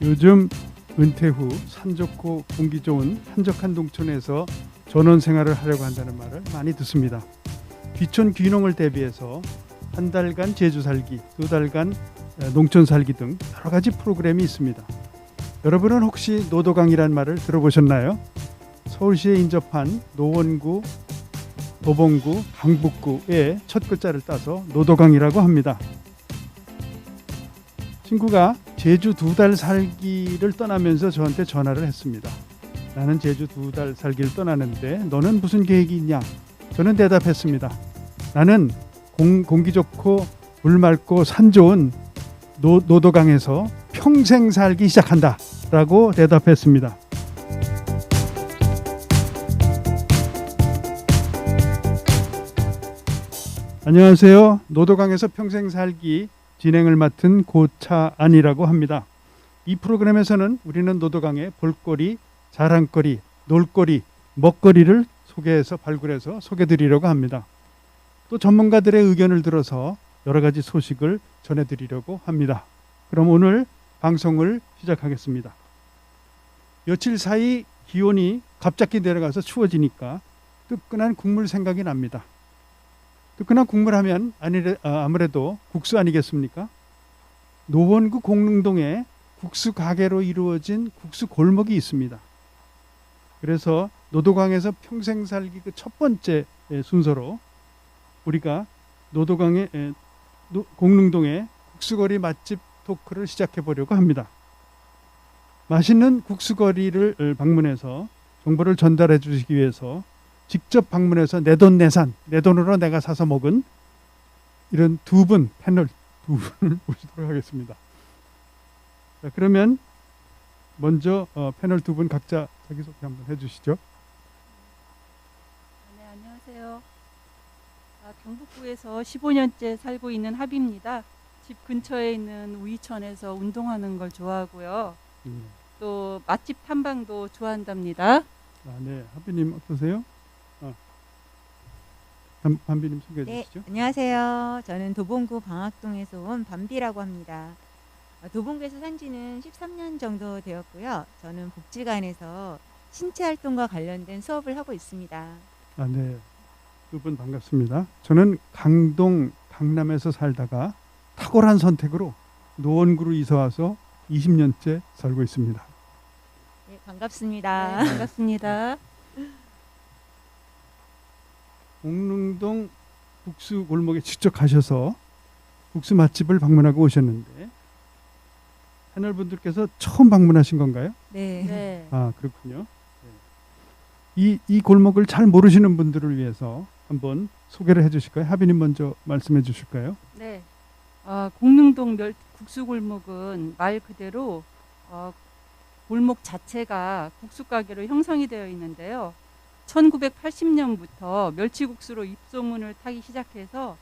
요즘 은퇴 후 산 좋고 공기 좋은 한적한 농촌에서 전원 생활을 하려고 한다는 말을 많이 듣습니다. 귀촌 귀농을 대비해서 한 달간 제주 살기, 두 달간 농촌 살기 등 여러 가지 프로그램이 있습니다. 여러분은 혹시 노도강이란 말을 들어보셨나요? 서울시에 인접한 노원구, 도봉구, 강북구의 첫 글자를 따서 노도강이라고 합니다. 친구가 제주 두 달 살기를 떠나면서 저한테 전화를 했습니다. 나는 제주 두 달 살기를 떠나는데 너는 무슨 계획이 있냐? 저는 대답했습니다. 나는 공기 좋고 물 맑고 산 좋은 노도강에서 평생 살기 시작한다 라고 대답했습니다. 안녕하세요. 노도강에서 평생 살기 진행을 맡은 고차안이라고 합니다. 이 프로그램에서는 우리는 노도강의 볼거리, 자랑거리, 놀거리, 먹거리를 소개해서 발굴해서 소개드리려고 합니다. 또 전문가들의 의견을 들어서 여러 가지 소식을 전해드리려고 합니다. 그럼 오늘 방송을 시작하겠습니다. 며칠 사이 기온이 갑자기 내려가서 추워지니까 뜨끈한 국물 생각이 납니다. 뜨끈한 국물 하면 아무래도 국수 아니겠습니까? 노원구 공릉동에 국수 가게로 이루어진 국수 골목이 있습니다. 그래서 노도강에서 평생 살기 그 첫 번째 순서로 우리가 노도강의 공릉동의 국수거리 맛집 토크를 시작해 보려고 합니다. 맛있는 국수거리를 방문해서 정보를 전달해 주시기 위해서 직접 방문해서 내돈내산, 내 돈으로 내가 사서 먹은 이런 패널 두 분을 모시도록 하겠습니다. 자, 그러면 먼저 패널 두 분 각자 자기소개 한번 해주시죠. 네, 안녕하세요. 경북구에서 15년째 살고 있는 합입니다. 집 근처에 있는 우이천에서 운동하는 걸 좋아하고요. 또 맛집 탐방도 좋아한답니다. 네, 하비님 어떠세요? 밤비님 소개해 주시죠. 네, 안녕하세요. 저는 도봉구 방학동에서 온 밤비라고 합니다. 도봉구에서 산 지는 13년 정도 되었고요. 저는 복지관에서 신체활동과 관련된 수업을 하고 있습니다. 네, 두 분 반갑습니다. 저는 강남에서 살다가 탁월한 선택으로 노원구로 이사 와서 20년째 살고 있습니다. 네, 반갑습니다. 네, 반갑습니다. 공릉동 국수 골목에 직접 가셔서 국수 맛집을 방문하고 오셨는데 패널 분들께서 처음 방문하신 건가요? 네. 네. 그렇군요. 이 골목을 잘 모르시는 분들을 위해서 한번 소개를 해주실까요? 하비님 먼저 말씀해 주실까요? 네. 공릉동 국수골목은 말 그대로 골목 자체가 국수 가게로 형성이 되어 있는데요. 1980년부터 멸치국수로 입소문을 타기 시작해서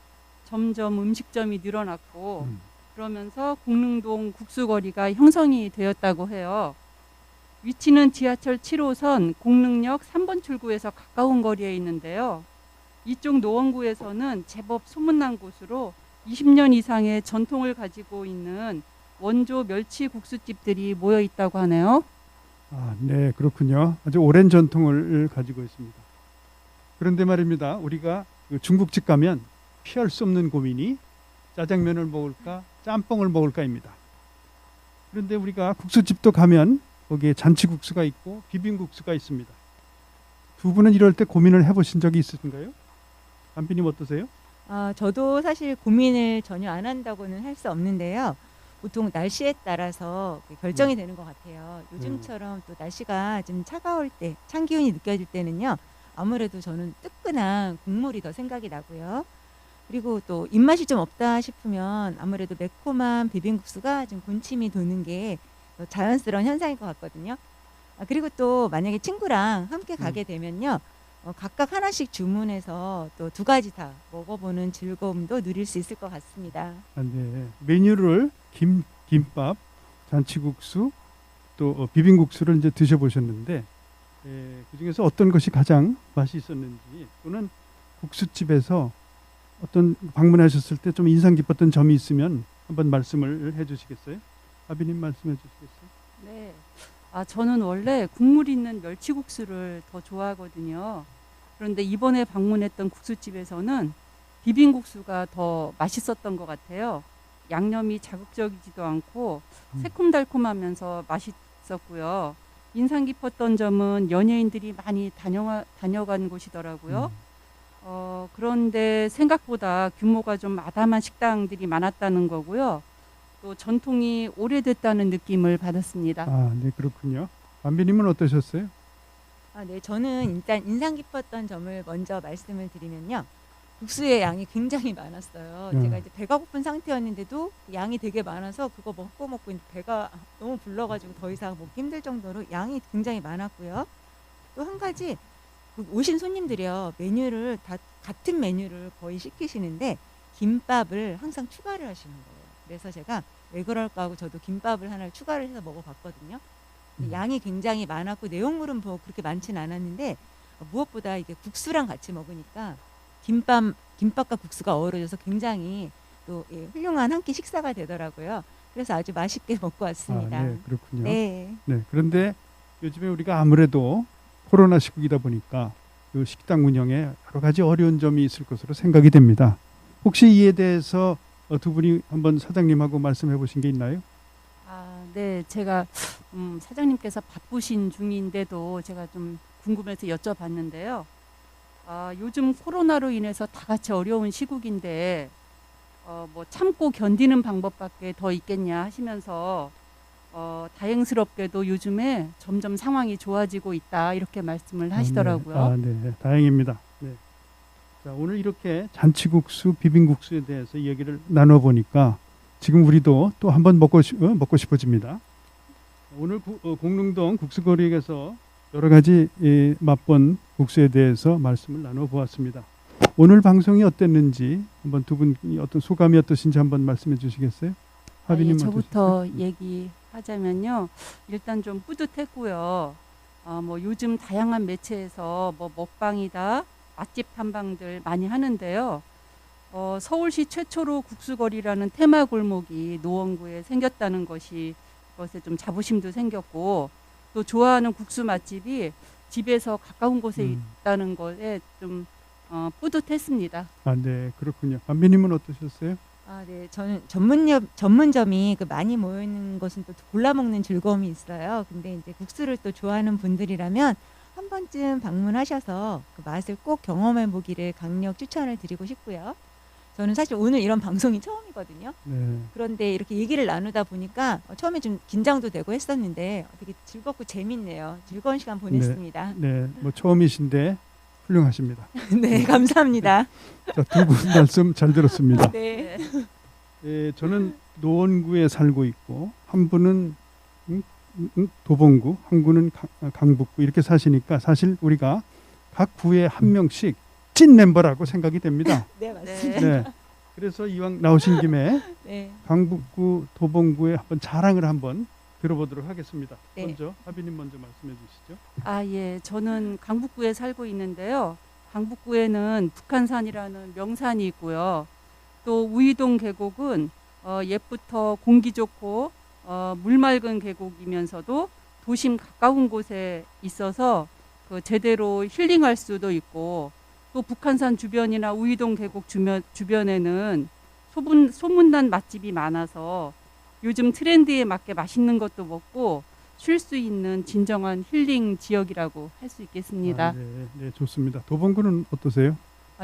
점점 음식점이 늘어났고 그러면서 공릉동 국수거리가 형성이 되었다고 해요. 위치는 지하철 7호선 공릉역 3번 출구에서 가까운 거리에 있는데요. 이쪽 노원구에서는 제법 소문난 곳으로 20년 이상의 전통을 가지고 있는 원조 멸치국수집들이 모여 있다고 하네요. 네, 그렇군요. 아주 오랜 전통을 가지고 있습니다. 그런데 말입니다. 우리가 중국집 가면 피할 수 없는 고민이 짜장면을 먹을까, 짬뽕을 먹을까입니다. 그런데 우리가 국수집도 가면 거기에 잔치국수가 있고 비빔국수가 있습니다. 두 분은 이럴 때 고민을 해보신 적이 있으신가요? 안비님 어떠세요? 저도 사실 고민을 전혀 안 한다고는 할 수 없는데요. 보통 날씨에 따라서 결정이 되는 것 같아요. 요즘처럼 또 날씨가 좀 차가울 때, 찬 기운이 느껴질 때는요. 아무래도 저는 뜨끈한 국물이 더 생각이 나고요. 그리고 또 입맛이 좀 없다 싶으면 아무래도 매콤한 비빔국수가 좀 군침이 도는 게 자연스러운 현상일 것 같거든요. 그리고 또 만약에 친구랑 함께 가게 되면요. 각각 하나씩 주문해서 또 두 가지 다 먹어보는 즐거움도 누릴 수 있을 것 같습니다. 네. 메뉴를 김밥, 잔치국수, 또 비빔국수를 이제 드셔보셨는데 그 중에서 어떤 것이 가장 맛이 있었는지, 또는 국수집에서 어떤 방문하셨을 때 좀 인상 깊었던 점이 있으면 한번 말씀을 해주시겠어요? 아비님 말씀해 주시겠어요? 네. 저는 원래 국물 있는 멸치국수를 더 좋아하거든요. 그런데 이번에 방문했던 국수집에서는 비빔국수가 더 맛있었던 것 같아요. 양념이 자극적이지도 않고 새콤달콤하면서 맛있었고요. 인상 깊었던 점은 연예인들이 많이 다녀간 곳이더라고요. 그런데 생각보다 규모가 좀 아담한 식당들이 많았다는 거고요. 또 전통이 오래됐다는 느낌을 받았습니다. 네, 그렇군요. 안비님은 어떠셨어요? 네, 저는 일단 인상 깊었던 점을 먼저 말씀을 드리면요. 국수의 양이 굉장히 많았어요. 제가 이제 배가 고픈 상태였는데도 양이 되게 많아서 그거 먹고 이제 배가 너무 불러가지고 더 이상 먹기 힘들 정도로 양이 굉장히 많았고요. 또 한 가지, 오신 손님들이요, 메뉴를 다 같은 메뉴를 거의 시키시는데 김밥을 항상 추가를 하시는 거예요. 그래서 제가 왜 그럴까 하고 저도 김밥을 하나 추가를 해서 먹어봤거든요. 양이 굉장히 많았고 내용물은 뭐 그렇게 많지는 않았는데 무엇보다 이게 국수랑 같이 먹으니까 김밥과 국수가 어우러져서 굉장히 또 훌륭한 한 끼 식사가 되더라고요. 그래서 아주 맛있게 먹고 왔습니다. 네, 그렇군요. 네. 네, 그런데 요즘에 우리가 아무래도 코로나 시국이다 보니까 그 식당 운영에 여러 가지 어려운 점이 있을 것으로 생각이 됩니다. 혹시 이에 대해서 두 분이 한번 사장님하고 말씀해 보신 게 있나요? 네, 제가 사장님께서 바쁘신 중인데도 제가 좀 궁금해서 여쭤봤는데요. 요즘 코로나로 인해서 다 같이 어려운 시국인데 뭐 참고 견디는 방법밖에 더 있겠냐 하시면서 다행스럽게도 요즘에 점점 상황이 좋아지고 있다 이렇게 말씀을 하시더라고요. 네, 다행입니다. 네. 자, 오늘 이렇게 잔치국수, 비빔국수에 대해서 이야기를 나눠보니까 지금 우리도 또 한번 먹고 싶어집니다. 오늘 공릉동 국수거리에서 여러 가지 맛본 국수에 대해서 말씀을 나눠보았습니다. 오늘 방송이 어땠는지 한번 두 분이 어떤 소감이 어떠신지 한번 말씀해 주시겠어요? 하비님 저부터 얘기하자면요. 일단 좀 뿌듯했고요. 뭐 요즘 다양한 매체에서 뭐 먹방이다, 맛집 탐방들 많이 하는데요. 서울시 최초로 국수거리라는 테마 골목이 노원구에 생겼다는 것에 좀 자부심도 생겼고, 또 좋아하는 국수 맛집이 집에서 가까운 곳에 있다는 것에 좀 뿌듯했습니다. 네, 그렇군요. 안비님은 어떠셨어요? 네, 저는 전문점이 많이 모여 있는 것은 또 골라 먹는 즐거움이 있어요. 근데 이제 국수를 또 좋아하는 분들이라면 한 번쯤 방문하셔서 그 맛을 꼭 경험해 보기를 강력 추천을 드리고 싶고요. 저는 사실 오늘 이런 방송이 처음이거든요. 네. 그런데 이렇게 얘기를 나누다 보니까 처음에 좀 긴장도 되고 했었는데 되게 즐겁고 재밌네요. 즐거운 시간 보냈습니다. 네, 뭐 처음이신데 훌륭하십니다. 네, 감사합니다. 자, 두 분 말씀 잘 들었습니다. 네. 저는 노원구에 살고 있고 한 분은 도봉구, 한 분은 강북구 이렇게 사시니까 사실 우리가 각 구에 한 명씩 찐 멤버라고 생각이 됩니다. 네, 맞습니다. 네. 그래서 이왕 나오신 김에 네. 강북구, 도봉구에 한번 자랑을 한번 들어보도록 하겠습니다. 네. 먼저 하비님 먼저 말씀해 주시죠. 예, 저는 강북구에 살고 있는데요. 강북구에는 북한산이라는 명산이 있고요. 또 우이동 계곡은 옛부터 공기 좋고 물 맑은 계곡이면서도 도심 가까운 곳에 있어서 제대로 힐링할 수도 있고, 또 북한산 주변이나 우이동 계곡 주변에는 소문난 맛집이 많아서 요즘 트렌드에 맞게 맛있는 것도 먹고 쉴 수 있는 진정한 힐링 지역이라고 할 수 있겠습니다. 네, 좋습니다. 도봉구는 어떠세요?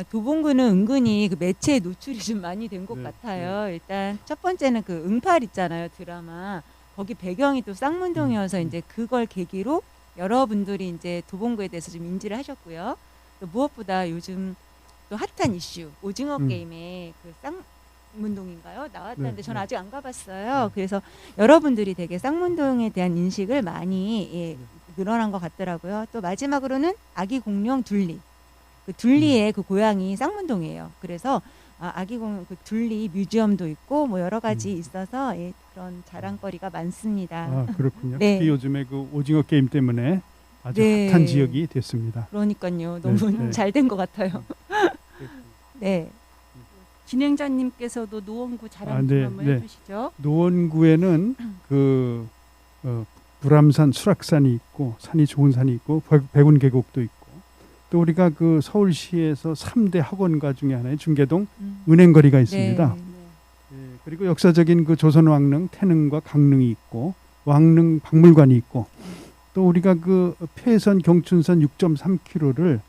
도봉구는 은근히 그 매체에 노출이 좀 많이 된 것 네, 같아요. 일단 첫 번째는 그 응팔 있잖아요, 드라마. 거기 배경이 또 쌍문동이어서 이제 그걸 계기로 여러분들이 이제 도봉구에 대해서 좀 인지를 하셨고요. 또 무엇보다 요즘 또 핫한 이슈 오징어 게임에 그 쌍문동인가요? 나왔다는데 저는 아직 안 가봤어요. 그래서 여러분들이 되게 쌍문동에 대한 인식을 많이 늘어난 것 같더라고요. 또 마지막으로는 아기 공룡 둘리. 그 둘리의 그 고향이 쌍문동이에요. 그래서 아기 공룡 그 둘리 뮤지엄도 있고 뭐 여러 가지 있어서 그런 자랑거리가 많습니다. 그렇군요. 네. 특히 요즘에 그 오징어 게임 때문에 아주 네. 핫한 지역이 됐습니다. 그러니까요. 너무 네. 잘 된 것 같아요. 네. 진행자님께서도 노원구 자랑 아, 좀 네, 한번 네. 해주시죠. 노원구에는 그 불암산 수락산이 있고 산이 좋은 산이 있고 백운 계곡도 있고 또 우리가 그 서울시에서 3대 학원가 중에 하나의 중계동 은행거리가 있습니다. 네. 예, 그리고 역사적인 그 조선 왕릉 태릉과 강릉이 있고 왕릉 박물관이 있고 또 우리가 그 폐선 경춘선 6.3km를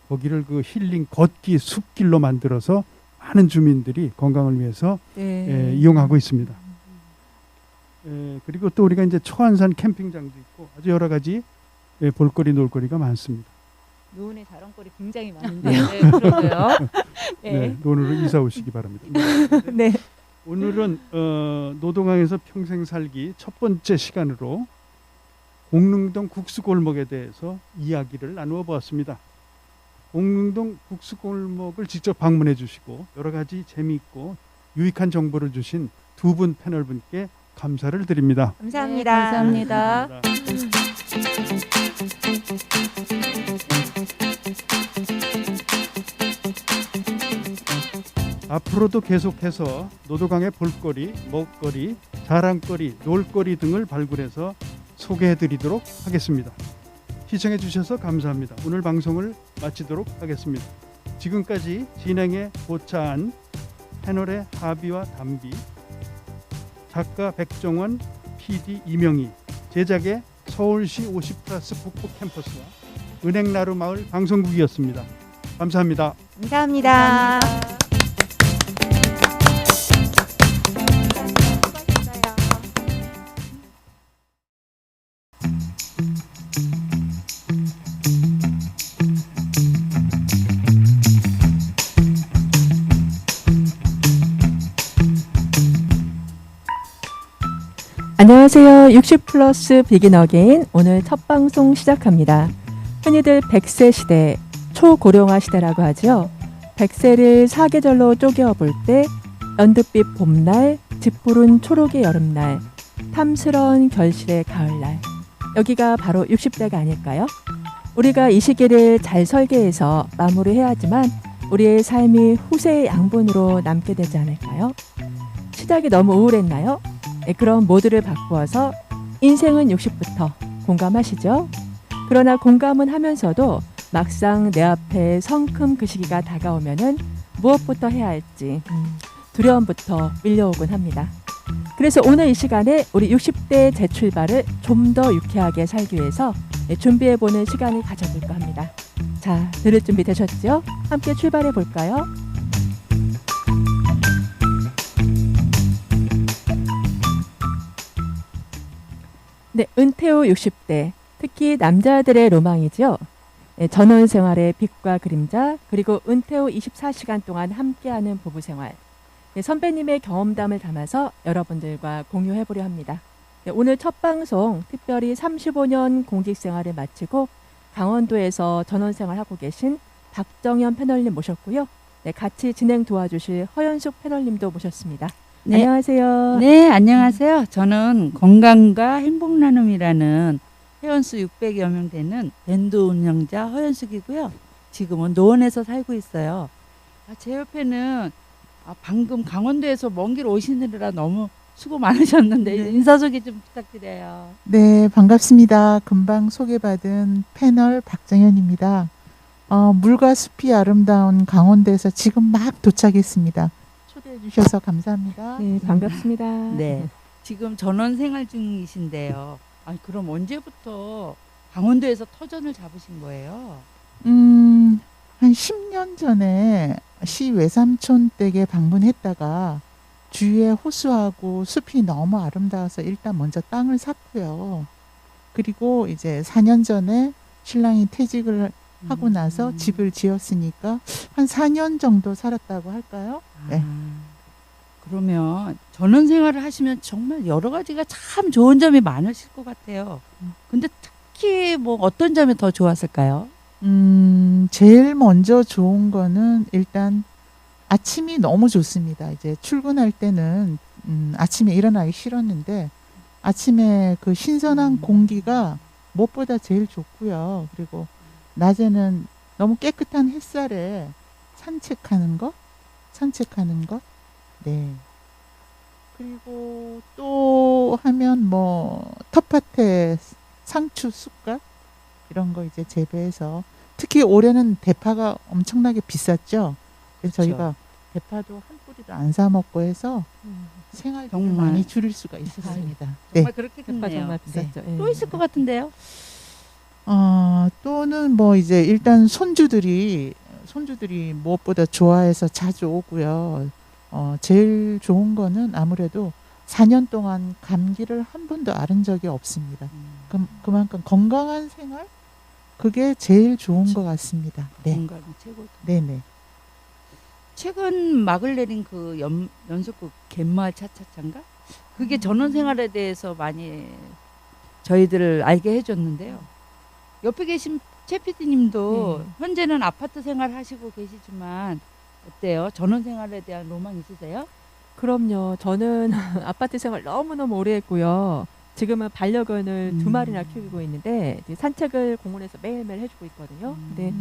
거기를 그 힐링 걷기 숲길로 만들어서 많은 주민들이 건강을 위해서 네. 이용하고 있습니다. 그리고 또 우리가 이제 초안산 캠핑장도 있고 아주 여러 가지 볼거리 놀거리가 많습니다. 노원의 자랑거리 굉장히 많은데요. 네, 그러게요. 네. 노원으로 이사 오시기 바랍니다. 네. 오늘은 노동항에서 평생 살기 첫 번째 시간으로 공릉동 국수골목에 대해서 이야기를 나누어 보았습니다. 공릉동 국수골목을 직접 방문해 주시고 여러 가지 재미있고 유익한 정보를 주신 두 분 패널 분께 감사를 드립니다. 감사합니다. 네, 감사합니다. 앞으로도 계속해서 노도강의 볼거리, 먹거리, 자랑거리, 놀거리 등을 발굴해서 소개해 드리도록 하겠습니다. 시청해 주셔서 감사합니다. 오늘 방송을 마치도록 하겠습니다. 지금까지 진행의 고차안, 패널의 하비와 담비, 작가 백종원, PD 이명희, 제작의 서울시 50+ 북부 캠퍼스와 은행나루마을 방송국이었습니다. 감사합니다. 감사합니다. 안녕하세요. 60+ 비긴 어게인 오늘 첫 방송 시작합니다. 흔히들 100세 시대, 초고령화 시대라고 하죠. 100세를 4계절로 쪼개어 볼 때 연두빛 봄날, 짙푸른 초록의 여름날, 탐스러운 결실의 가을날. 여기가 바로 60대가 아닐까요? 우리가 이 시기를 잘 설계해서 마무리해야 하지만 우리의 삶이 후세의 양분으로 남게 되지 않을까요? 시작이 너무 우울했나요? 네, 그럼 모두를 바꾸어서 인생은 60부터 공감하시죠? 그러나 공감은 하면서도 막상 내 앞에 성큼 그 시기가 다가오면은 무엇부터 해야 할지 두려움부터 밀려오곤 합니다. 그래서 오늘 이 시간에 우리 60대의 재출발을 좀 더 유쾌하게 살기 위해서 준비해보는 시간을 가져볼까 합니다. 자, 들을 준비 되셨죠? 함께 출발해 볼까요? 네, 은퇴 후 60대, 특히 남자들의 로망이죠. 네, 전원 생활의 빛과 그림자, 그리고 은퇴 후 24시간 동안 함께하는 부부 생활. 네, 선배님의 경험담을 담아서 여러분들과 공유해보려 합니다. 네, 오늘 첫 방송, 특별히 35년 공직 생활을 마치고 강원도에서 전원 생활하고 계신 박정현 패널님 모셨고요. 네, 같이 진행 도와주실 허연숙 패널님도 모셨습니다. 네. 안녕하세요. 네, 안녕하세요. 저는 건강과 행복나눔이라는 회원수 600여 명 되는 밴드 운영자 허연숙이고요. 지금은 노원에서 살고 있어요. 제 옆에는 방금 강원도에서 먼 길 오시느라 너무 수고 많으셨는데 네. 인사 소개 좀 부탁드려요. 네, 반갑습니다. 금방 소개받은 패널 박정현입니다. 물과 숲이 아름다운 강원도에서 지금 막 도착했습니다. 초대해 주셔서 감사합니다. 네, 반갑습니다. 네, 지금 전원 생활 중이신데요. 그럼 언제부터 강원도에서 터전을 잡으신 거예요? 한 10년 전에 시 외삼촌 댁에 방문했다가 주위에 호수하고 숲이 너무 아름다워서 일단 먼저 땅을 샀고요. 그리고 이제 4년 전에 신랑이 퇴직을 하고 나서 집을 지었으니까 한 4년 정도 살았다고 할까요? 네. 그러면 전원 생활을 하시면 정말 여러 가지가 참 좋은 점이 많으실 것 같아요. 근데 특히 뭐 어떤 점이 더 좋았을까요? 제일 먼저 좋은 거는 일단 아침이 너무 좋습니다. 이제 출근할 때는 아침에 일어나기 싫었는데 아침에 그 신선한 공기가 무엇보다 제일 좋고요. 그리고 낮에는 너무 깨끗한 햇살에 산책하는 것. 네. 그리고 또 하면 뭐 텃밭에 상추, 쑥갓 이런 거 이제 재배해서 특히 올해는 대파가 엄청나게 비쌌죠. 그래서 그렇죠. 저희가 대파도 한 뿌리도 안 사 먹고 해서 생활비를 정말. 많이 줄일 수가 있었습니다. 네. 정말 그렇게 대파 됐네요. 정말 비쌌죠. 예. 또 있을 것 같은데요. 또는 뭐 이제 일단 손주들이 무엇보다 좋아해서 자주 오고요. 제일 좋은 거는 아무래도 4년 동안 감기를 한 번도 앓은 적이 없습니다. 그만큼 건강한 생활 그게 제일 좋은 것 같습니다. 네, 건강이 최고. 네네. 최근 막을 내린 그 연속극 갯마을 차차차인가? 그게 전원생활에 대해서 많이 저희들을 알게 해줬는데요. 옆에 계신 최 PD님도 네. 현재는 아파트 생활 하시고 계시지만 어때요? 전원생활에 대한 로망 있으세요? 그럼요. 저는 아파트 생활 너무너무 오래 했고요. 지금은 반려견을 2마리나 키우고 있는데 이제 산책을 공원에서 매일매일 해주고 있거든요. 근데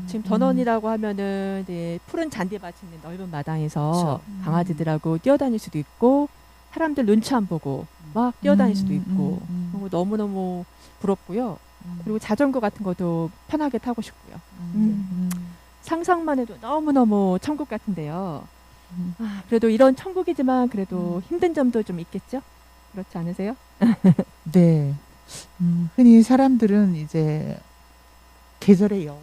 지금 전원이라고 하면은 이제 푸른 잔디밭이 있는 넓은 마당에서 그렇죠. 강아지들하고 뛰어다닐 수도 있고 사람들 눈치 안 보고 막 뛰어다닐 수도 있고 그런 거 너무너무 부럽고요. 그리고 자전거 같은 것도 편하게 타고 싶고요. 상상만 해도 너무너무 천국 같은데요. 그래도 이런 천국이지만 그래도 힘든 점도 좀 있겠죠? 그렇지 않으세요? 네. 흔히 사람들은 이제 계절의 여왕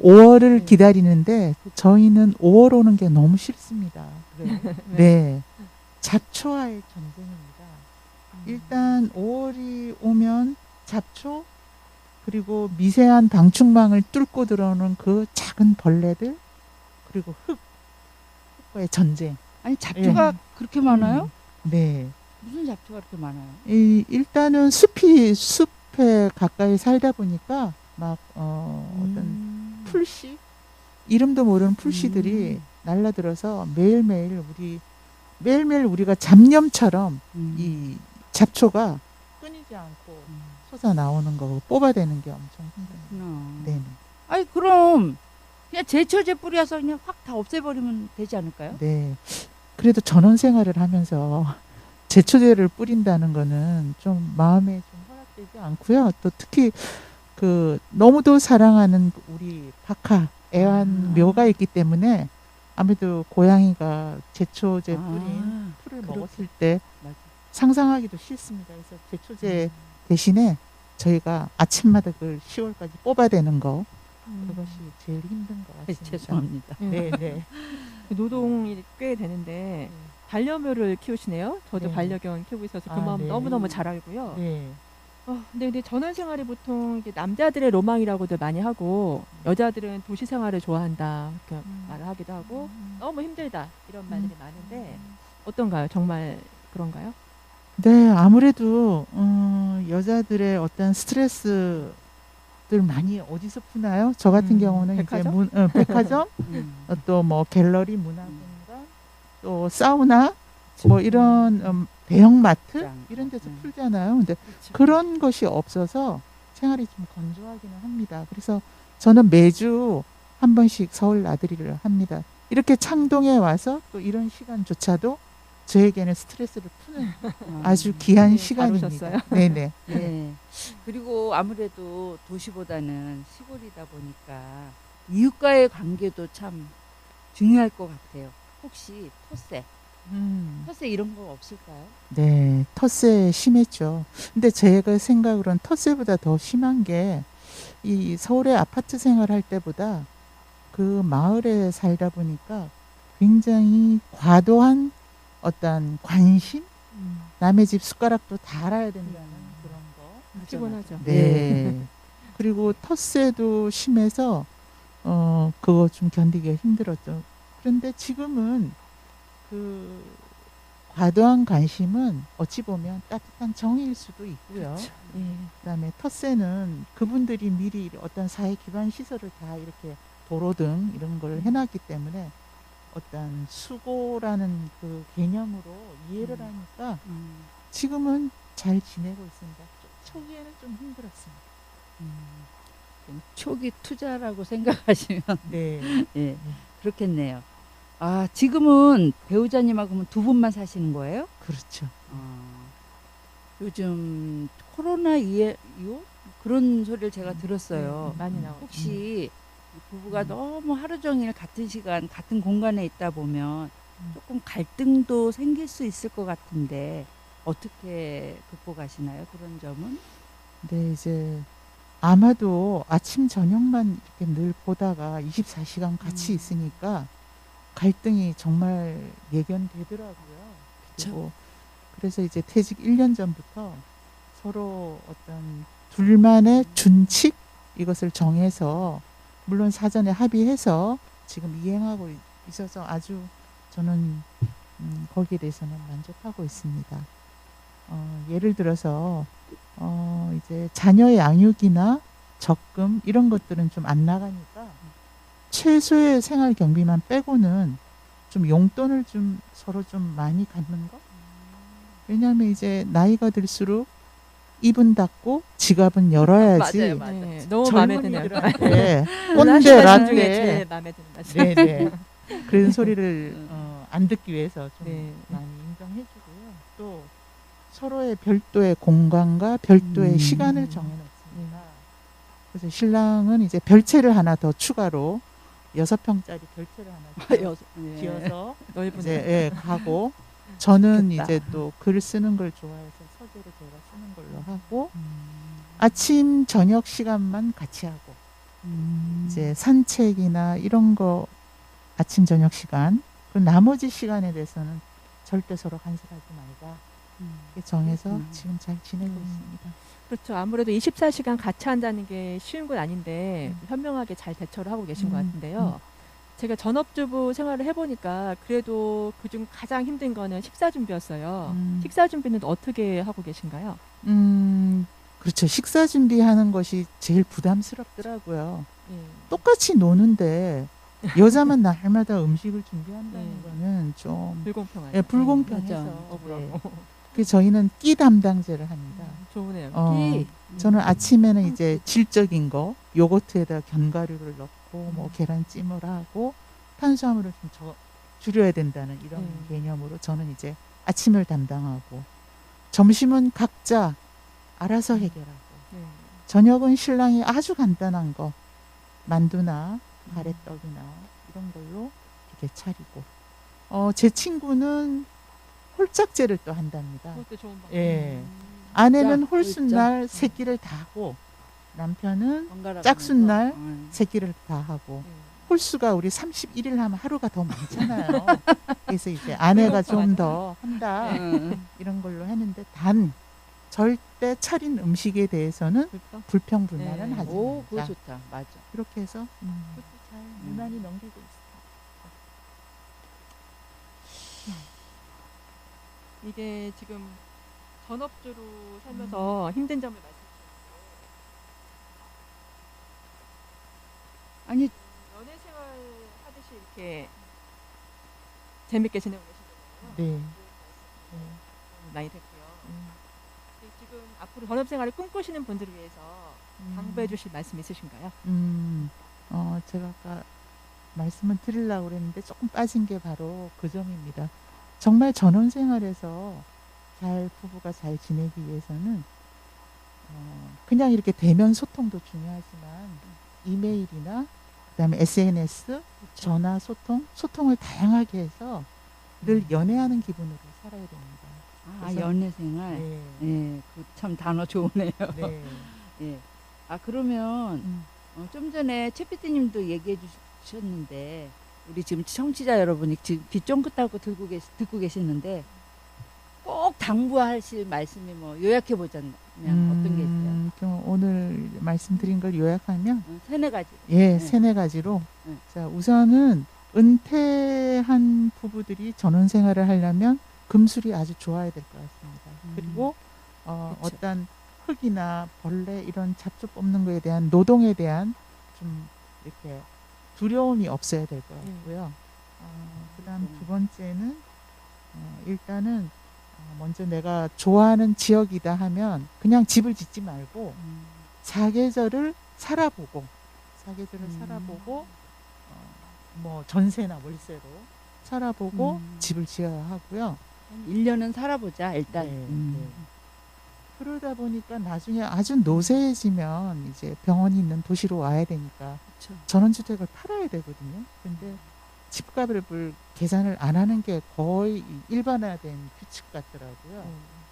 5월을 기다리는데 저희는 5월 오는 게 너무 싫습니다. 네. 잡초와의 전쟁입니다. 일단 5월이 오면 잡초 그리고 미세한 방충망을 뚫고 들어오는 그 작은 벌레들 그리고 흙과의 전쟁. 아니 잡초가 그렇게 많아요? 네. 무슨 잡초가 그렇게 많아요? 일단은 숲에 가까이 살다 보니까 막 어떤 풀씨 이름도 모르는 풀씨들이 날라들어서 매일매일 우리가 잡념처럼 이 잡초가 끊이지 않고 솟아 나오는 거 뽑아내는 게 엄청 힘듭니다. 네네. 아니 그럼 그냥 제초제 뿌려서 그냥 확 다 없애버리면 되지 않을까요? 네. 그래도 전원 생활을 하면서 제초제를 뿌린다는 거는 좀 마음에 좀 허락되지 않고요. 또 특히 그 너무도 사랑하는 우리 박하 애완묘가 있기 때문에 아무래도 고양이가 제초제 뿌린 풀을 먹었을 때 맞아. 상상하기도 싫습니다. 그래서 제초제 대신에 저희가 아침마다 그 10월까지 뽑아대는 거 그것이 제일 힘든 것 같습니다. 죄송합니다. 네, 네. 노동이 꽤 되는데 반려묘를 키우시네요. 저도 네. 반려견 키우고 있어서 그 아, 마음 네. 너무너무 잘 알고요. 네. 근데 전원 생활이 보통 이게 남자들의 로망이라고들 많이 하고 여자들은 도시 생활을 좋아한다 이렇게 말을 하기도 하고 너무 힘들다 이런 말들이 많은데 어떤가요? 정말 그런가요? 네, 아무래도 여자들의 어떤 스트레스들 많이 어디서 푸나요? 저 같은 경우는 백화점? 이제 백화점, 또 뭐 갤러리, 문화공간, 또 사우나, 뭐 이런 대형마트 짱. 이런 데서 풀잖아요. 근데 그런 것이 없어서 생활이 좀 건조하기는 합니다. 그래서 저는 매주 한 번씩 서울 나들이를 합니다. 이렇게 창동에 와서 또 이런 시간조차도 저에게는 스트레스를 푸는 아주 귀한 네, 시간입니다. 잘 오셨어요. 네네. 네. 그리고 아무래도 도시보다는 시골이다 보니까 이웃과의 관계도 참 중요할 것 같아요. 혹시 텃세 이런 거 없을까요? 네, 텃세 심했죠. 근데 제가 생각으로는 텃세보다 더 심한 게 이 서울의 아파트 생활할 때보다 그 마을에 살다 보니까 굉장히 과도한 어떤 관심, 남의 집 숟가락도 다 알아야 된다는 그런 거. 피곤하죠. 네. 그리고 텃세도 심해서 그거 좀 견디기가 힘들었죠. 그런데 지금은 그 과도한 관심은 어찌 보면 따뜻한 정의일 수도 있고요. 그다음에 텃세는 그분들이 미리 어떤 사회 기반 시설을 다 이렇게 도로 등 이런 걸 해놨기 때문에 어떤 수고라는 그 개념으로 이해를 하니까 지금은 잘 지내고 있습니다. 초기에는 좀 힘들었습니다. 좀 초기 투자라고 생각하시면 네. 예, 그렇겠네요. 아, 지금은 배우자님하고는 두 분만 사시는 거예요? 그렇죠. 요즘 코로나 이후 그런 소리를 제가 들었어요. 많이 나오죠. 혹시 이 부부가 너무 하루 종일 같은 시간, 같은 공간에 있다 보면 조금 갈등도 생길 수 있을 것 같은데 어떻게 극복하시나요? 그런 점은? 네, 이제 아마도 아침 저녁만 이렇게 늘 보다가 24시간 같이 있으니까 갈등이 정말 예견되더라고요. 그쵸. 그리고 그래서 이제 퇴직 1년 전부터 서로 어떤 둘만의 준칙 이것을 정해서 물론 사전에 합의해서 지금 이행하고 있어서 아주 저는 거기에 대해서는 만족하고 있습니다. 예를 들어서 이제 자녀 양육이나 적금 이런 것들은 좀 안 나가니까 최소의 생활 경비만 빼고는 좀 용돈을 좀 서로 좀 많이 갖는 거. 왜냐하면 이제 나이가 들수록 입은 닫고 지갑은 열어야지. 맞아요. 네, 너무 마음에 드네요. 젊은이들한테 오늘 하신 말씀 꼰대라떼. 중에 제일 마음에 드는 말씀. 네네. 그런 소리를 안 듣기 위해서 좀 네. 많이 인정해주고요. 또 서로의 별도의 공간과 별도의 시간을 정해놓습니다. 그래서 신랑은 이제 별채를 하나 더 추가로 6평짜리 별채를 하나 지어서 넓은 이제 가고 저는 좋겠다. 이제 또 글 쓰는 걸 좋아해서 서재를 제가 쓰는 걸로 하고 아침 저녁 시간만 같이 하고 이제 산책이나 이런 거 아침 저녁 시간 그 나머지 시간에 대해서는 절대 서로 간섭하지 말자 이렇게 정해서 지금 잘 지내고 있습니다. 그렇죠. 아무래도 24시간 같이 한다는 게 쉬운 건 아닌데 현명하게 잘 대처를 하고 계신 것 같은데요. 제가 전업주부 생활을 해보니까 그래도 그중 가장 힘든 거는 식사 준비였어요. 식사 준비는 어떻게 하고 계신가요? 그렇죠. 식사 준비하는 것이 제일 부담스럽더라고요. 예. 똑같이 노는데 여자만 날마다 음식을 준비한다는 네. 거는 좀 불공평하죠. 예, 불공평해서 맞아. 네. 그래서 저희는 끼 담당제를 합니다. 좋으네요. 저는 아침에는 이제 질적인 거 요거트에다 견과류를 넣고 뭐 계란찜을 하고 탄수화물을 좀 줄여야 된다는 이런 개념으로 저는 이제 아침을 담당하고 점심은 각자 알아서 해결하고 네. 저녁은 신랑이 아주 간단한 거 만두나 가래떡이나 이런 걸로 이렇게 차리고 제 친구는 홀짝제를 또 한답니다. 그것도 좋은 방법. 예. 아내는 홀짝, 홀순날 새끼를 다 하고 남편은 짝순날 새끼를 다 하고 홀수가 우리 31일 하면 하루가 더 많잖아요. 그래서 이제 아내가 좀 더 한다 이런 걸로 했는데 단 절대 차린 음식에 대해서는 불평불만은 네. 하지 오, 그거 말자. 좋다. 맞아. 그렇게 해서 그것도 잘 무난히 넘기고 있습니다. 이게 지금 전업주로 살면서 힘든 점을 말씀해 주셨어요. 아니, 연애 생활 하듯이 이렇게 재밌게 지내고 계시잖아요. 네. 많이 됐고요. 지금 앞으로 전업 생활을 꿈꾸시는 분들을 위해서 당부해 주실 말씀 있으신가요? 제가 아까 말씀을 드리려고 그랬는데 조금 빠진 게 바로 그 점입니다. 정말 전원 생활에서 부부가 잘 지내기 위해서는 그냥 이렇게 대면 소통도 중요하지만 이메일이나 그다음에 SNS, 전화 소통을 다양하게 해서 늘 연애하는 기분으로 살아야 됩니다. 아, 그래서- 연애 생활. 네. 예, 그 참 단어 좋으네요. 네. 예. 아, 그러면 좀 전에 최 PD님도 얘기해 주셨는데 우리 지금 청취자 여러분이 지금 귀 쫑긋하고 듣고 계시는데 꼭 당부하실 말씀이 뭐 요약해 보자면 어떤 게 있어요? 그럼 오늘 말씀드린 걸 요약하면 세네 가지. 예, 네. 세네 가지로. 네. 자, 우선은 은퇴한 부부들이 전원 생활을 하려면 금술이 아주 좋아야 될 것 같습니다. 그리고 그쵸. 어떤 흙이나 벌레 이런 잡초 뽑는 거에 대한 노동에 대한 좀 이렇게 두려움이 없어야 될 것 같고요. 그다음 두 번째는 일단은 먼저 내가 좋아하는 지역이다 하면 그냥 집을 짓지 말고 사계절을 살아보고 뭐 전세나 월세로 살아보고 집을 지어야 하고요. 1년은 살아보자 일단. 네, 네. 그러다 보니까 나중에 아주 노쇠해지면 이제 병원이 있는 도시로 와야 되니까 그렇죠. 전원주택을 팔아야 되거든요. 근데 집값을 계산을 안 하는 게 거의 일반화된 규칙 같더라고요.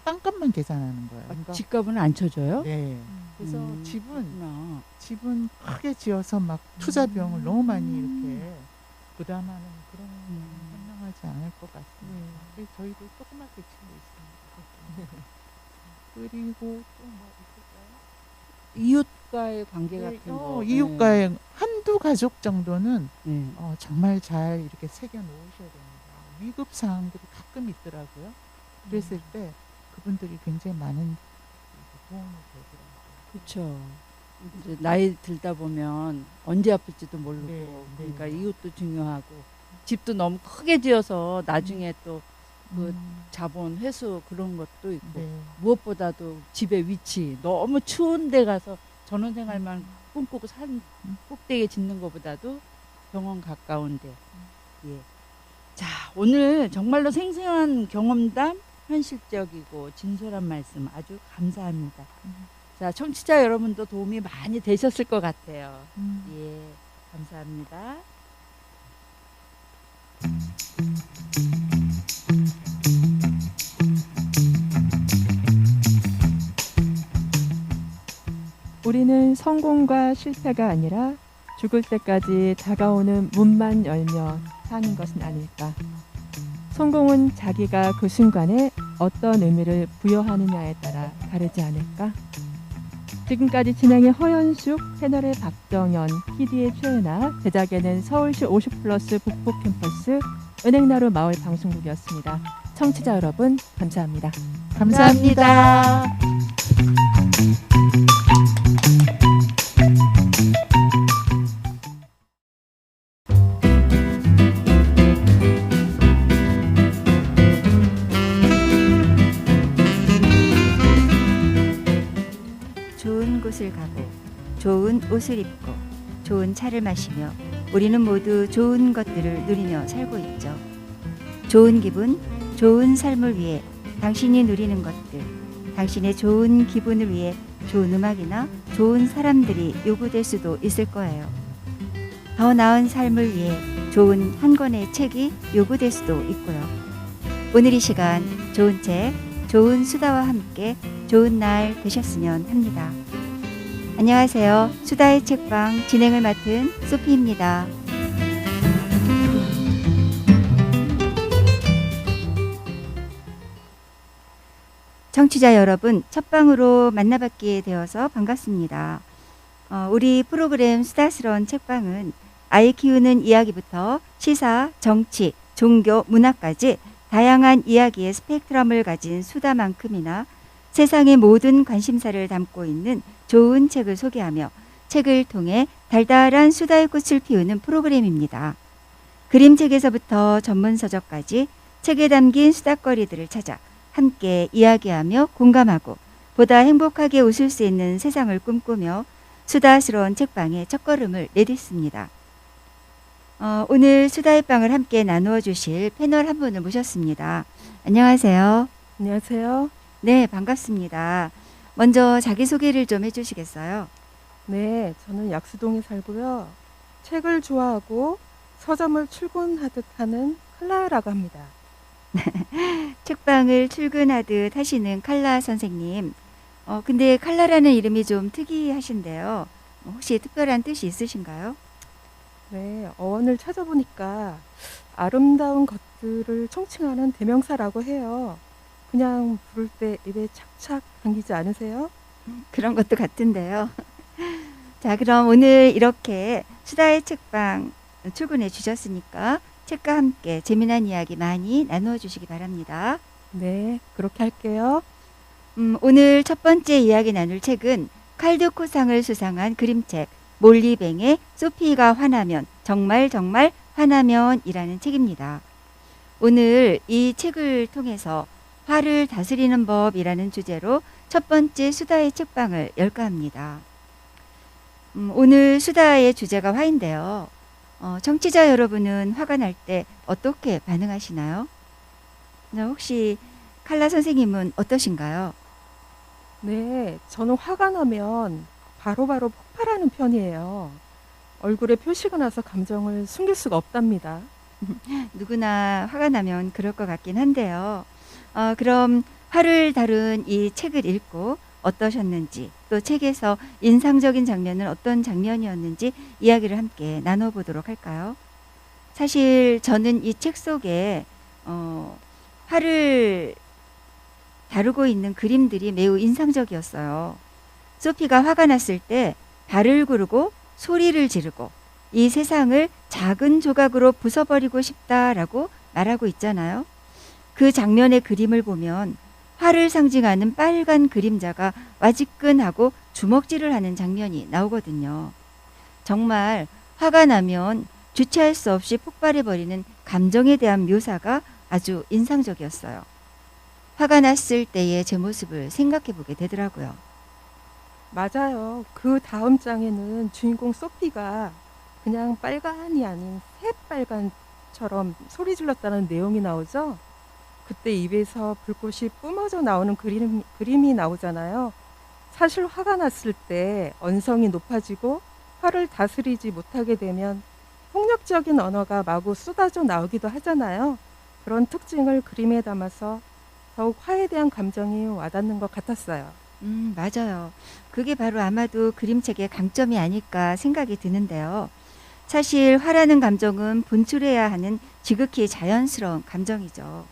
땅값만 계산하는 거예요. 그러니까 집값은 안 쳐줘요? 네. 그래서 음, 그렇구나. 집은 크게 지어서 막 투자 비용을 너무 많이 이렇게 부담하는 그런 현명하지 않을 것 같습니다. 그래서 저희도 조그맣게 치고 있습니다. 그리고 또 뭐 있을까요? 이웃과의 관계 같은 거. 이웃과의 한두 가족 정도는 네. 정말 잘 이렇게 새겨 놓으셔야 됩니다. 위급 상황들이 가끔 있더라고요. 그랬을 때 그분들이 굉장히 많은 도움이 되더라고요. 그렇죠. 이제 나이 들다 보면 언제 아플지도 모르고 네, 그러니까 네. 이웃도 중요하고 집도 너무 크게 지어서 나중에 또 그 음, 자본 회수 그런 것도 있고 네. 무엇보다도 집의 위치 너무 추운 데 가서 전원생활만 꿈꾸고 산 꼭대기에 짓는 것보다도 병원 가까운데 예. 자 오늘 정말로 생생한 경험담 현실적이고 진솔한 말씀 아주 감사합니다. 자 청취자 여러분도 도움이 많이 되셨을 것 같아요. 예 감사합니다. 우리는 성공과 실패가 아니라 죽을 때까지 다가오는 문만 열며 사는 것은 아닐까. 성공은 자기가 그 순간에 어떤 의미를 부여하느냐에 따라 다르지 않을까. 지금까지 진행의 허연숙, 패널의 박정현, PD의 최은아, 제작에는 서울시 50플러스 북부 캠퍼스 은행나루 마을 방송국이었습니다. 청취자 여러분 감사합니다. 감사합니다. 좋은 곳을 가고 좋은 옷을 입고 좋은 차를 마시며 우리는 모두 좋은 것들을 누리며 살고 있죠. 좋은 기분, 좋은 삶을 위해 당신이 누리는 것들, 당신의 좋은 기분을 위해 좋은 음악이나 좋은 사람들이 요구될 수도 있을 거예요. 더 나은 삶을 위해 좋은 한 권의 책이 요구될 수도 있고요. 오늘 이 시간 좋은 책, 좋은 수다와 함께 좋은 날 되셨으면 합니다. 안녕하세요. 수다의 책방 진행을 맡은 소피입니다. 청취자 여러분, 첫 방으로 만나뵙게 되어서 반갑습니다. 우리 프로그램 수다스러운 책방은 아이 키우는 이야기부터 시사, 정치, 종교, 문화까지 다양한 이야기의 스펙트럼을 가진 수다만큼이나 세상의 모든 관심사를 담고 있는 좋은 책을 소개하며 책을 통해 달달한 수다의 꽃을 피우는 프로그램입니다. 그림책에서부터 전문서적까지 책에 담긴 수다거리들을 찾아 함께 이야기하며 공감하고 보다 행복하게 웃을 수 있는 세상을 꿈꾸며 수다스러운 책방의 첫걸음을 내딛습니다. 오늘 수다의 방을 함께 나누어 주실 패널 한 분을 모셨습니다. 안녕하세요. 안녕하세요. 네, 반갑습니다. 먼저 자기소개를 좀 해주시겠어요? 네, 저는 약수동에 살고요. 책을 좋아하고 서점을 출근하듯 하는 클라라고 합니다. 책방을 출근하듯 하시는 칼라 선생님. 근데 칼라라는 이름이 좀 특이하신데요. 혹시 특별한 뜻이 있으신가요? 네, 어원을 찾아보니까 아름다운 것들을 총칭하는 대명사라고 해요. 그냥 부를 때 입에 착착 당기지 않으세요? 그런 것도 같은데요. 자, 그럼 오늘 이렇게 수다의 책방 출근해 주셨으니까 책과 함께 재미난 이야기 많이 나누어 주시기 바랍니다. 네, 그렇게 할게요. 오늘 첫 번째 이야기 나눌 책은 칼드코상을 수상한 그림책 몰리뱅의 소피가 화나면 정말 화나면이라는 책입니다. 오늘 이 책을 통해서 화를 다스리는 법이라는 주제로 첫 번째 수다의 책방을 열까 합니다. 오늘 수다의 주제가 화인데요. 청취자 여러분은 화가 날 때 어떻게 반응하시나요? 혹시 칼라 선생님은 어떠신가요? 네, 저는 화가 나면 바로바로 폭발하는 편이에요. 얼굴에 표시가 나서 감정을 숨길 수가 없답니다. 누구나 화가 나면 그럴 것 같긴 한데요. 그럼 화를 다룬 이 책을 읽고 어떠셨는지, 또 책에서 인상적인 장면은 어떤 장면이었는지 이야기를 함께 나눠보도록 할까요? 사실 저는 이 책 속에 화를 다루고 있는 그림들이 매우 인상적이었어요. 소피가 화가 났을 때 발을 구르고 소리를 지르고 이 세상을 작은 조각으로 부숴버리고 싶다라고 말하고 있잖아요. 그 장면의 그림을 보면 화를 상징하는 빨간 그림자가 와지끈하고 주먹질을 하는 장면이 나오거든요. 정말 화가 나면 주체할 수 없이 폭발해버리는 감정에 대한 묘사가 아주 인상적이었어요. 화가 났을 때의 제 모습을 생각해 보게 되더라고요. 맞아요. 그 다음 장에는 주인공 소피가 그냥 빨간이 아닌 새빨간처럼 소리 질렀다는 내용이 나오죠. 그때 입에서 불꽃이 뿜어져 나오는 그림이 나오잖아요. 사실 화가 났을 때 언성이 높아지고 화를 다스리지 못하게 되면 폭력적인 언어가 마구 쏟아져 나오기도 하잖아요. 그런 특징을 그림에 담아서 더욱 화에 대한 감정이 와닿는 것 같았어요. 맞아요. 그게 바로 아마도 그림책의 강점이 아닐까 생각이 드는데요. 사실 화라는 감정은 분출해야 하는 지극히 자연스러운 감정이죠.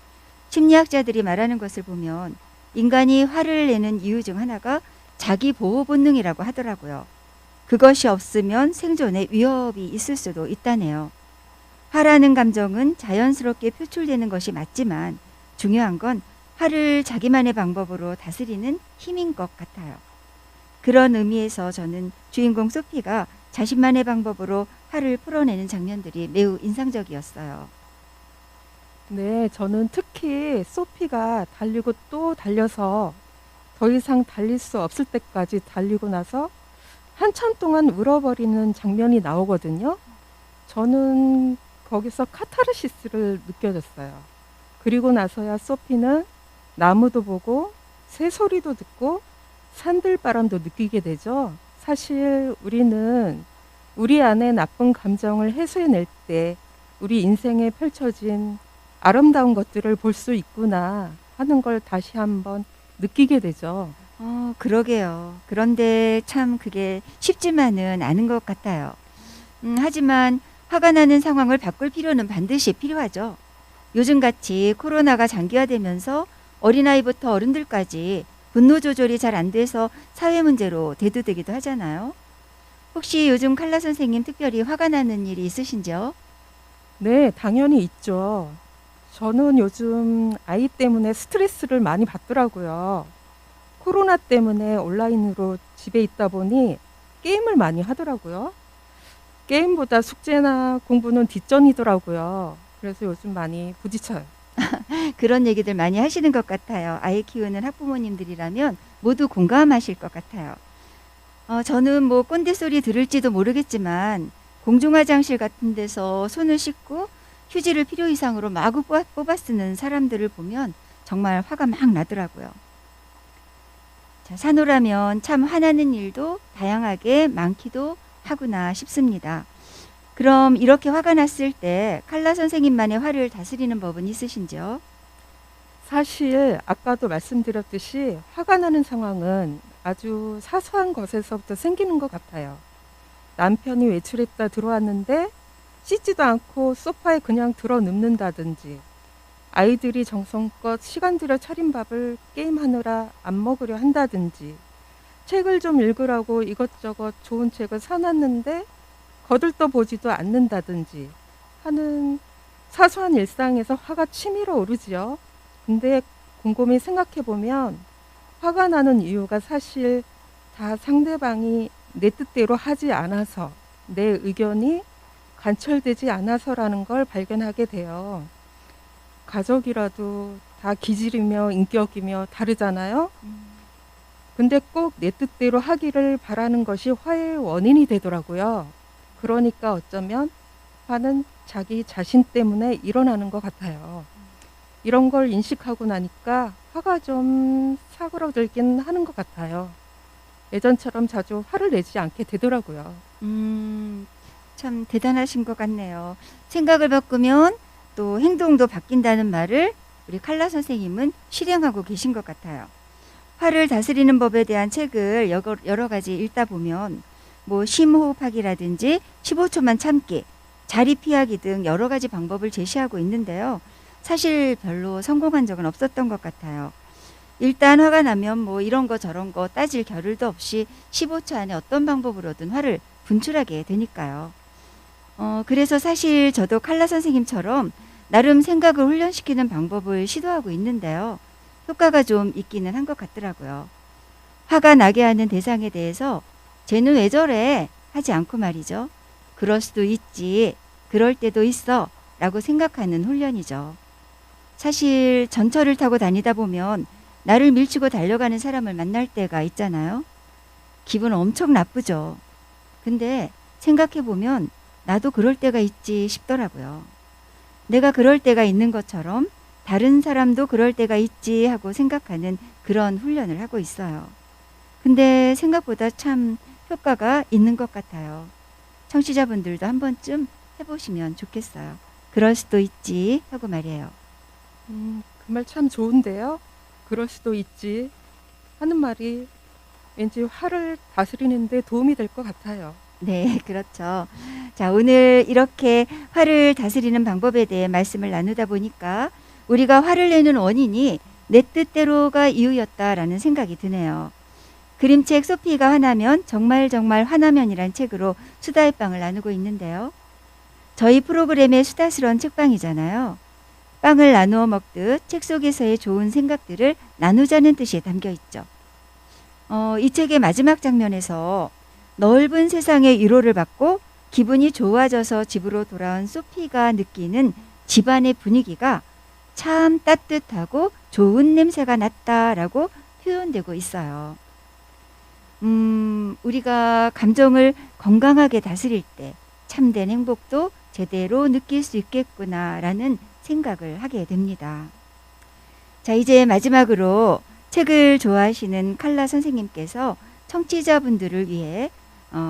심리학자들이 말하는 것을 보면 인간이 화를 내는 이유 중 하나가 자기 보호 본능이라고 하더라고요. 그것이 없으면 생존에 위협이 있을 수도 있다네요. 화라는 감정은 자연스럽게 표출되는 것이 맞지만 중요한 건 화를 자기만의 방법으로 다스리는 힘인 것 같아요. 그런 의미에서 저는 주인공 소피가 자신만의 방법으로 화를 풀어내는 장면들이 매우 인상적이었어요. 네, 저는 특히 소피가 달리고 또 달려서 더 이상 달릴 수 없을 때까지 달리고 나서 한참 동안 울어버리는 장면이 나오거든요. 저는 거기서 카타르시스를 느껴졌어요. 그리고 나서야 소피는 나무도 보고 새소리도 듣고 산들바람도 느끼게 되죠. 사실 우리는 우리 안에 나쁜 감정을 해소해낼 때 우리 인생에 펼쳐진 아름다운 것들을 볼 수 있구나 하는 걸 다시 한번 느끼게 되죠. 그러게요. 그런데 참 그게 쉽지만은 않은 것 같아요. 하지만 화가 나는 상황을 바꿀 필요는 반드시 필요하죠. 요즘같이 코로나가 장기화되면서 어린아이부터 어른들까지 분노 조절이 잘 안 돼서 사회 문제로 대두되기도 하잖아요. 혹시 요즘 칼라 선생님 특별히 화가 나는 일이 있으신지요? 네, 당연히 있죠. 저는 요즘 아이 때문에 스트레스를 많이 받더라고요. 코로나 때문에 온라인으로 집에 있다 보니 게임을 많이 하더라고요. 게임보다 숙제나 공부는 뒷전이더라고요. 그래서 요즘 많이 부딪혀요. 그런 얘기들 많이 하시는 것 같아요. 아이 키우는 학부모님들이라면 모두 공감하실 것 같아요. 저는 뭐 꼰대 소리 들을지도 모르겠지만 공중화장실 같은 데서 손을 씻고 휴지를 필요 이상으로 마구 뽑아 쓰는 사람들을 보면 정말 화가 막 나더라고요. 자, 산호라면 참 화나는 일도 다양하게 많기도 하구나 싶습니다. 그럼 이렇게 화가 났을 때 칼라 선생님만의 화를 다스리는 법은 있으신지요? 사실 아까도 말씀드렸듯이 화가 나는 상황은 아주 사소한 것에서부터 생기는 것 같아요. 남편이 외출했다 들어왔는데 씻지도 않고 소파에 그냥 들어 눕는다든지, 아이들이 정성껏 시간 들여 차린 밥을 게임하느라 안 먹으려 한다든지, 책을 좀 읽으라고 이것저것 좋은 책을 사놨는데 거들떠 보지도 않는다든지 하는 사소한 일상에서 화가 치밀어 오르지요. 근데 곰곰이 생각해 보면 화가 나는 이유가 사실 다 상대방이 내 뜻대로 하지 않아서, 내 의견이 관철되지 않아서라는 걸 발견하게 돼요. 가족이라도 다 기질이며 인격이며 다르잖아요. 근데 꼭 내 뜻대로 하기를 바라는 것이 화해의 원인이 되더라고요. 그러니까 어쩌면 화는 자기 자신 때문에 일어나는 것 같아요. 이런 걸 인식하고 나니까 화가 좀 사그러들긴 하는 것 같아요. 예전처럼 자주 화를 내지 않게 되더라고요. 참 대단하신 것 같네요. 생각을 바꾸면 또 행동도 바뀐다는 말을 우리 칼라 선생님은 실행하고 계신 것 같아요. 화를 다스리는 법에 대한 책을 여러 가지 읽다 보면 뭐 심호흡하기라든지 15초만 참기, 자리 피하기 등 여러 가지 방법을 제시하고 있는데요. 사실 별로 성공한 적은 없었던 것 같아요. 일단 화가 나면 뭐 이런 거 저런 거 따질 겨를도 없이 15초 안에 어떤 방법으로든 화를 분출하게 되니까요. 그래서 사실 저도 칼라 선생님처럼 나름 생각을 훈련시키는 방법을 시도하고 있는데요. 효과가 좀 있기는 한 것 같더라고요. 화가 나게 하는 대상에 대해서 쟤는 왜 저래? 하지 않고 말이죠. 그럴 수도 있지, 그럴 때도 있어 라고 생각하는 훈련이죠. 사실 전철을 타고 다니다 보면 나를 밀치고 달려가는 사람을 만날 때가 있잖아요. 기분 엄청 나쁘죠. 근데 생각해보면 나도 그럴 때가 있지 싶더라고요. 내가 그럴 때가 있는 것처럼 다른 사람도 그럴 때가 있지 하고 생각하는 그런 훈련을 하고 있어요. 근데 생각보다 참 효과가 있는 것 같아요. 청취자분들도 한 번쯤 해보시면 좋겠어요. 그럴 수도 있지 하고 말이에요. 그 말 참 좋은데요. 그럴 수도 있지 하는 말이 왠지 화를 다스리는 데 도움이 될 것 같아요. 네, 그렇죠. 자, 오늘 이렇게 화를 다스리는 방법에 대해 말씀을 나누다 보니까 우리가 화를 내는 원인이 내 뜻대로가 이유였다라는 생각이 드네요. 그림책 소피가 화나면 정말 화나면이란 책으로 수다의 빵을 나누고 있는데요. 저희 프로그램의 수다스러운 책방이잖아요. 빵을 나누어 먹듯 책 속에서의 좋은 생각들을 나누자는 뜻이 담겨 있죠. 이 책의 마지막 장면에서 넓은 세상의 위로를 받고 기분이 좋아져서 집으로 돌아온 소피가 느끼는 집안의 분위기가 참 따뜻하고 좋은 냄새가 났다라고 표현되고 있어요. 우리가 감정을 건강하게 다스릴 때 참된 행복도 제대로 느낄 수 있겠구나라는 생각을 하게 됩니다. 자, 이제 마지막으로 책을 좋아하시는 칼라 선생님께서 청취자분들을 위해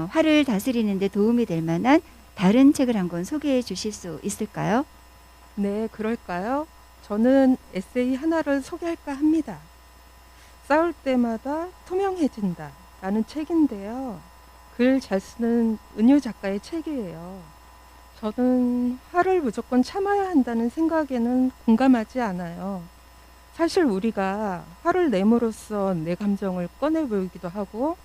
화를 다스리는 데 도움이 될 만한 다른 책을 한 권 소개해 주실 수 있을까요? 네, 그럴까요? 저는 에세이 하나를 소개할까 합니다. 싸울 때마다 투명해진다 라는 책인데요. 글 잘 쓰는 은유 작가의 책이에요. 저는 화를 무조건 참아야 한다는 생각에는 공감하지 않아요. 사실 우리가 화를 내므로써 내 감정을 꺼내 보이기도 하고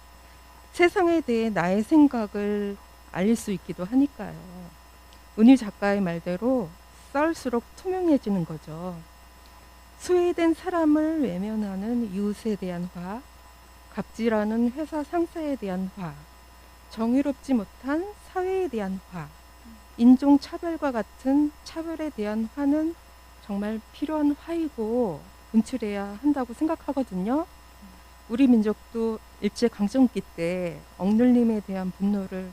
세상에 대해 나의 생각을 알릴 수 있기도 하니까요. 은유 작가의 말대로 싸울수록 투명해지는 거죠. 소외된 사람을 외면하는 이웃에 대한 화, 갑질하는 회사 상사에 대한 화, 정의롭지 못한 사회에 대한 화, 인종차별과 같은 차별에 대한 화는 정말 필요한 화이고 분출해야 한다고 생각하거든요. 우리 민족도 일제강점기 때 억눌림에 대한 분노를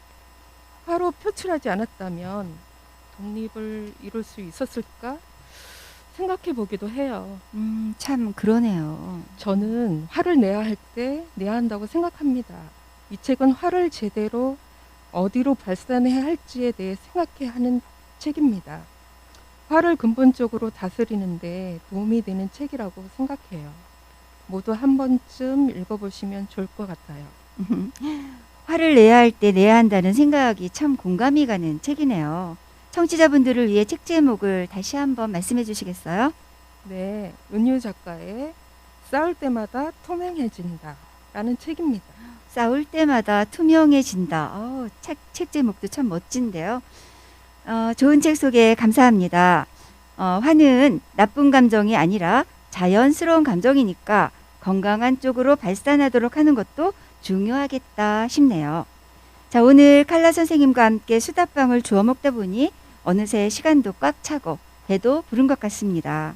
화로 표출하지 않았다면 독립을 이룰 수 있었을까 생각해 보기도 해요. 참 그러네요. 저는 화를 내야 할 때 내야 한다고 생각합니다. 이 책은 화를 제대로 어디로 발산해야 할지에 대해 생각해야 하는 책입니다. 화를 근본적으로 다스리는데 도움이 되는 책이라고 생각해요. 모두 한 번쯤 읽어보시면 좋을 것 같아요. 화를 내야 할 때 내야 한다는 생각이 참 공감이 가는 책이네요. 청취자분들을 위해 책 제목을 다시 한번 말씀해 주시겠어요? 네, 은유 작가의 싸울 때마다 투명해진다 라는 책입니다. 싸울 때마다 투명해진다. 책 제목도 참 멋진데요. 좋은 책 소개 감사합니다. 화는 나쁜 감정이 아니라 자연스러운 감정이니까 건강한 쪽으로 발산하도록 하는 것도 중요하겠다 싶네요. 자, 오늘 칼라 선생님과 함께 수다빵을 주워 먹다 보니 어느새 시간도 꽉 차고 배도 부른 것 같습니다.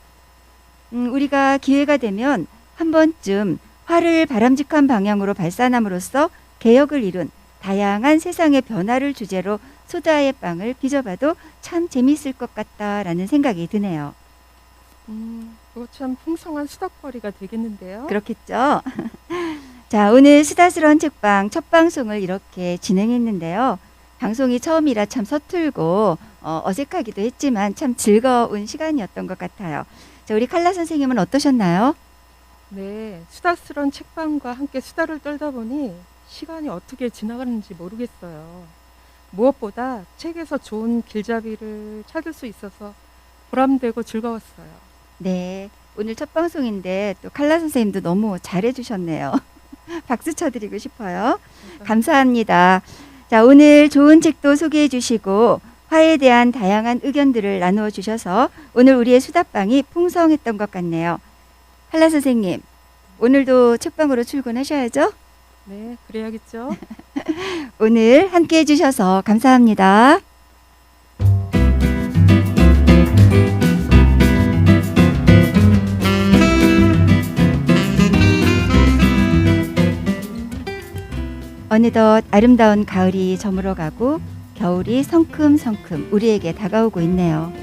우리가 기회가 되면 한 번쯤 화를 바람직한 방향으로 발산함으로써 개혁을 이룬 다양한 세상의 변화를 주제로 소다의 빵을 빚어봐도 참 재미있을 것 같다라는 생각이 드네요. 그거 참 풍성한 수다거리가 되겠는데요. 그렇겠죠? 자, 오늘 수다스러운 책방 첫 방송을 이렇게 진행했는데요. 방송이 처음이라 참 서툴고 어색하기도 했지만 참 즐거운 시간이었던 것 같아요. 자, 우리 칼라 선생님은 어떠셨나요? 네, 수다스러운 책방과 함께 수다를 떨다 보니 시간이 어떻게 지나가는지 모르겠어요. 무엇보다 책에서 좋은 길잡이를 찾을 수 있어서 보람되고 즐거웠어요. 네, 오늘 첫 방송인데 또 칼라 선생님도 너무 잘해주셨네요. 박수 쳐드리고 싶어요. 감사합니다. 자, 오늘 좋은 책도 소개해 주시고 화에 대한 다양한 의견들을 나누어 주셔서 오늘 우리의 수다방이 풍성했던 것 같네요. 칼라 선생님, 오늘도 책방으로 출근하셔야죠? 네, 그래야겠죠. 오늘 함께 해주셔서 감사합니다. 어느덧 아름다운 가을이 저물어가고 겨울이 성큼성큼 우리에게 다가오고 있네요.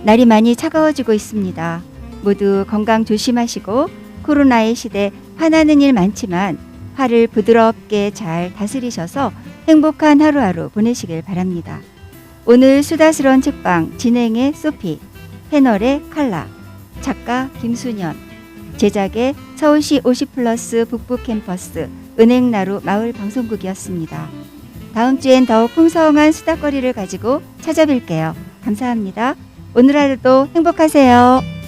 날이 많이 차가워지고 있습니다. 모두 건강 조심하시고 코로나의 시대 화나는 일 많지만 화를 부드럽게 잘 다스리셔서 행복한 하루하루 보내시길 바랍니다. 오늘 수다스러운 책방 진행의 소피, 패널의 칼라, 작가 김수년, 제작의 서울시 50플러스 북부캠퍼스 은행나루 마을방송국이었습니다. 다음 주엔 더욱 풍성한 수다거리를 가지고 찾아뵐게요. 감사합니다. 오늘 하루도 행복하세요.